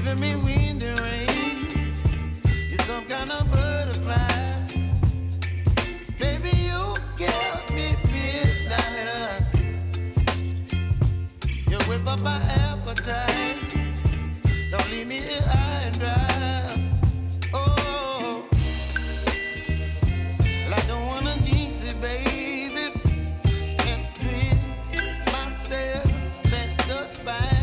giving me wind and rain. You're some kind of butterfly. Baby, you give me midnight. You whip up my appetite. Don't leave me here high and dry. Oh, well, I don't wanna jinx it, baby, and twist myself at the spine.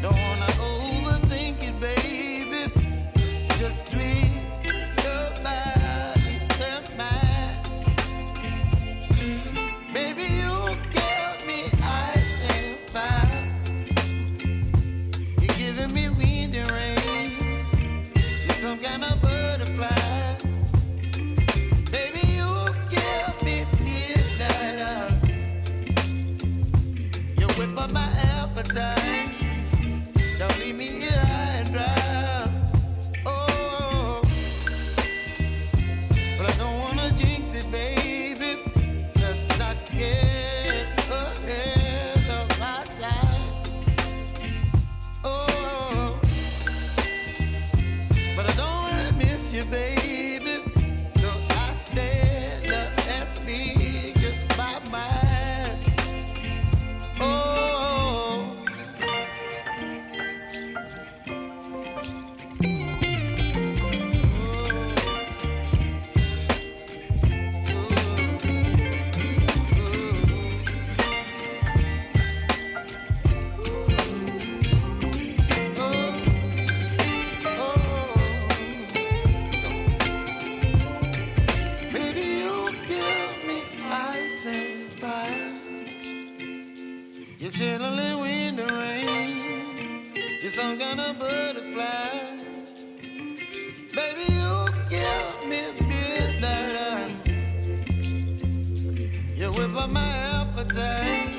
Don't wanna overthink it, baby. It's just twist your body and mine. Baby, you give me ice and fire. You're giving me wind and rain. You're some kind of butterfly. Baby, you give me midnight. You whip up my appetite. Don't leave me here high and dry. Oh, but I don't wanna jinx it, baby. Let's not get ahead of my time. Oh, but I don't wanna miss you, baby. So I stand up and speak my mind. Oh. Baby, you give me ice and fire. You're chilling wind and rain. You're some kind of butterfly. Baby, you give me midnight. You whip up my appetite.